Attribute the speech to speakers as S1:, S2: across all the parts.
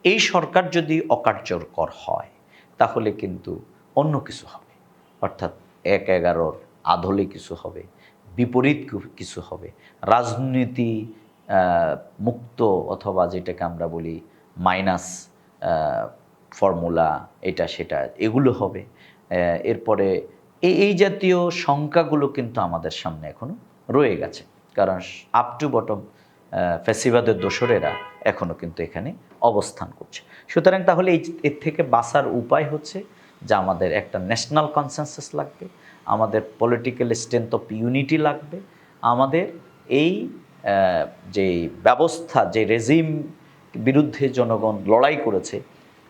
S1: এই সরকার যদি অকার্যকর হয় তাহলে কিন্তু অন্য কিছু হবে, অর্থাৎ ১/১১ আদলে কিছু হবে, বিপরীত কিছু হবে, রাজনীতি মুক্ত অথবা যেটাকে আমরা বলি মাইনাস ফর্মুলা এটা সেটা এগুলো হবে। এরপরে এই জাতীয় সংখ্যাগুলো কিন্তু আমাদের সামনে এখনও রয়ে গেছে, কারণ আপ টু বটম ফ্যাসিবাদের দোসরেরা এখনও কিন্তু এখানে অবস্থান করছে। সুতরাং তাহলে এর থেকে বাঁচার উপায় হচ্ছে যে আমাদের একটা ন্যাশনাল কনসেনসাস লাগবে, আমাদের পলিটিক্যাল স্ট্রেংথ অফ ইউনিটি লাগবে, আমাদের এই যে ব্যবস্থা, যে রেজিম বিরুদ্ধে জনগণ লড়াই করেছে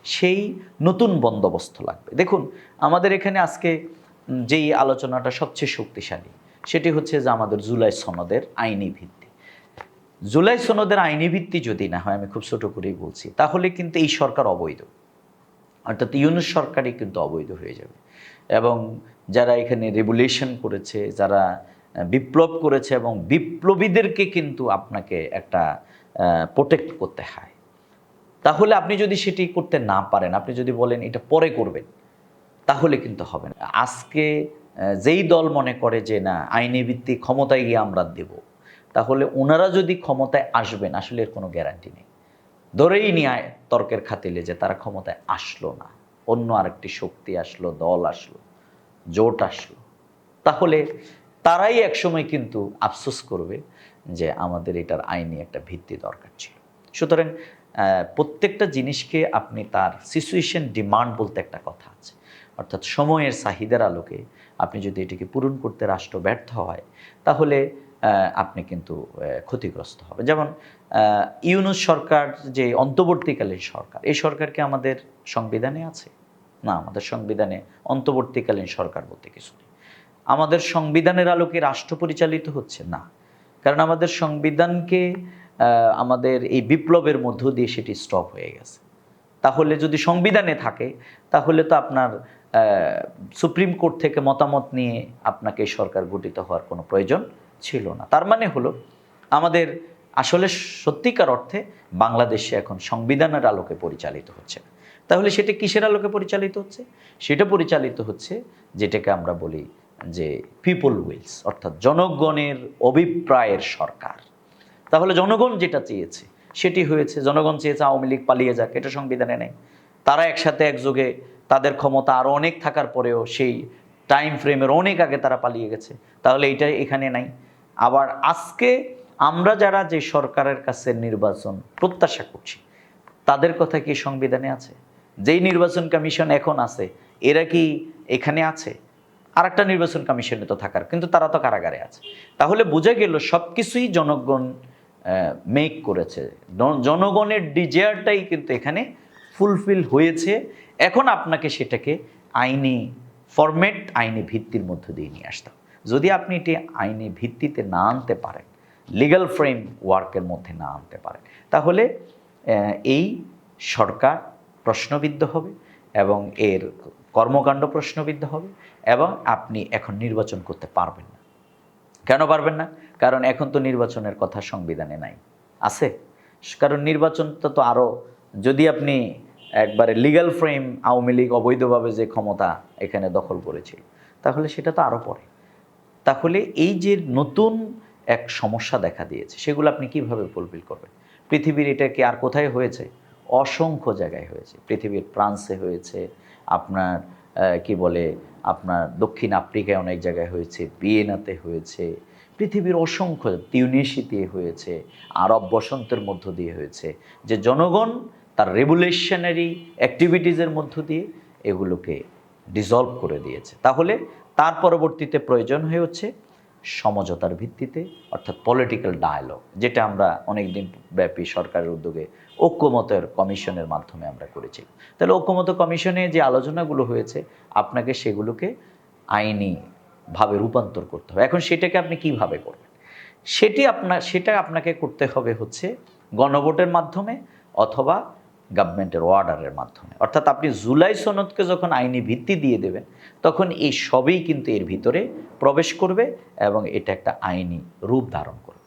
S1: সেই নতুন বন্দোবস্ত লাগবে। দেখুন আমাদের এখানে আজকে যেই আলোচনাটা সবচেয়ে শক্তিশালী সেটি হচ্ছে যে আমাদের জুলাই সনদের আইনি ভিত্তি। জুলাই সনদের আইনি ভিত্তি যদি না হয়, আমি খুব ছোট করেই বলছি, তাহলে কিন্তু এই সরকার অবৈধ, অর্থাৎ ইউনূস সরকারই কিন্তু অবৈধ হয়ে যাবে। এবং যারা এখানে রেগুলেশন করেছে, যারা বিপ্লব করেছে, এবং বিপ্লবীদেরকে কিন্তু আপনাকে একটা প্রোটেক্ট করতে হয়। তাহলে আপনি যদি সেটি করতে না পারেন, আপনি যদি বলেন এটা পরে করবেন, তাহলে কিন্তু হবে না। আজকে যেই দল মনে করে যে না আইনি ভিত্তিক ক্ষমতায় গিয়ে আমরা দেব, তাহলে ওনারা যদি ক্ষমতায় আসবেন, আসলে এর কোনো গ্যারান্টি নেই। ধরেই নিয়ে তর্কের খাতিলে যে তারা ক্ষমতায় আসলো না, অন্য আরেকটি শক্তি আসলো, দল আসলো, জোট আসলো, তাহলে তারাই একসময় কিন্তু আফসোস করবে যে আমাদের এটার আইনি একটা ভিত্তি দরকার ছিল। সুতরাং প্রত্যেকটা জিনিসকে আপনি তার সিচুয়েশন ডিমান্ড বলতে একটা কথা আছে, অর্থাৎ সময়ের চাহিদার আলোকে আপনি যদি এটিকে পূরণ করতে রাষ্ট্র ব্যর্থ হয়, তাহলে আপনি কিন্তু ক্ষতিগ্রস্ত হবে। যেমন ইউনূস সরকার যে অন্তর্বর্তীকালীন সরকার, এই সরকার কি আমাদের সংবিধানে আছে? না, আমাদের সংবিধানে অন্তর্বর্তীকালীন সরকার বলতে কিছু নেই। আমাদের সংবিধানের আলোকে রাষ্ট্র পরিচালিত হচ্ছে না, কারণ আমাদের সংবিধানকে আমাদের এই বিপ্লবের মধ্য দিয়ে সেটি স্টপ হয়ে গেছে। তাহলে যদি সংবিধানে থাকে তাহলে তো আপনার সুপ্রিম কোর্ট থেকে মতামত নিয়ে আপনাকে সরকার গঠিত হওয়ার কোনো প্রয়োজন ছিল না। তার মানে হলো আমাদের আসলে সত্যিকার অর্থে বাংলাদেশে এখন সংবিধানের আলোকে পরিচালিত হচ্ছে না। তাহলে সেটা কিসের আলোকে পরিচালিত হচ্ছে? সেটা পরিচালিত হচ্ছে যেটাকে আমরা বলি যে পিপল উইলস, অর্থাৎ জনগণের অভিপ্রায়ের সরকার। তাহলে জনগণ যেটা চেয়েছে সেটি হয়েছে। জনগণ চেয়েছে আওয়ামী লীগ পালিয়ে যাক, এটা সংবিধানে নেই। তারা একসাথে একযোগে তাদের ক্ষমতা আরও অনেক থাকার পরেও সেই টাইম ফ্রেমের অনেক আগে তারা পালিয়ে গেছে, তাহলে এইটা এখানে নাই। আবার আজকে আমরা যারা যে সরকারের কাছে নির্বাচন প্রত্যাশা করছি, তাদের কথা কি সংবিধানে আছে? যেই নির্বাচন কমিশন এখন আছে, এরা কি এখানে আছে? আর একটা নির্বাচন কমিশনে তো থাকার, কিন্তু তারা তো কারাগারে আছে। তাহলে বোঝা গেল সব কিছুই জনগণ মেক করেছে, জনগণের ডিজায়ারটাই কিন্তু এখানে ফুলফিল হয়েছে। এখন আপনাকে সেটাকে আইনি ফরম্যাট, আইনি ভিত্তির মধ্য দিয়ে নিয়ে আসতে। যদি আপনি এটি আইনি ভিত্তিতে না আনতে পারেন, লিগ্যাল ফ্রেম ওয়ার্কের মধ্যে না আনতে পারেন, তাহলে এই সরকার প্রশ্নবিদ্ধ হবে এবং এর কর্মকাণ্ড প্রশ্নবিদ্ধ হবে, এবং আপনি এখন নির্বাচন করতে পারবেন না। কেন পারবেন না? কারণ এখন তো নির্বাচনের কথা সংবিধানে নাই, আছে? কারণ নির্বাচনটা তো আরও, যদি আপনি একবারে লিগ্যাল ফ্রেম, আওয়ামী লীগ অবৈধভাবে যে ক্ষমতা এখানে দখল করেছিল, তাহলে সেটা তো আরও পরে। তাহলে এই যে নতুন এক সমস্যা দেখা দিয়েছে, সেগুলো আপনি কিভাবে ফুলফিল করবেন? পৃথিবীর এটা কি আর কোথায় হয়েছে? অসংখ্য জায়গায় হয়েছে। পৃথিবীর ফ্রান্সে হয়েছে, আপনার কি বলে, আপনার দক্ষিণ আফ্রিকায় অনেক জায়গায় হয়েছে, ভিয়েনাতে হয়েছে, পৃথিবীর অসংখ্য, তিউনিসিতে হয়েছে, আরব বসন্তের মধ্য দিয়ে হয়েছে, যে জনগণ তার রেভলিউশনারি অ্যাক্টিভিটিসের মধ্য দিয়ে এগুলোকে ডিসলভ করে দিয়েছে। তাহলে তার পরবর্তীতে প্রয়োজন হয়ে হচ্ছে সমঝোতার ভিত্তিতে, অর্থাৎ পলিটিক্যাল ডায়ালগ, যেটা আমরা অনেক দিন ব্যাপী সরকারের উদ্যোগে ঐক্যমতের কমিশনের মাধ্যমে আমরা করেছি। তাহলে ঐক্যমত কমিশনে যে আলোচনাগুলো হয়েছে, আপনাকে সেগুলোকে আইনিভাবে রূপান্তর করতে হবে। এখন সেটাকে আপনি কিভাবে করবেন? সেটা আপনাকে করতে হবে হচ্ছে গণভোটের মাধ্যমে অথবা গভর্নমেন্টের অর্ডারের মাধ্যমে। অর্থাৎ আপনি জুলাই সনদকে যখন আইনি ভিত্তি দিয়ে দেবেন, তখন এই সবই কিন্তু এর ভিতরে প্রবেশ করবে এবং এটা একটা আইনি রূপ ধারণ করবে।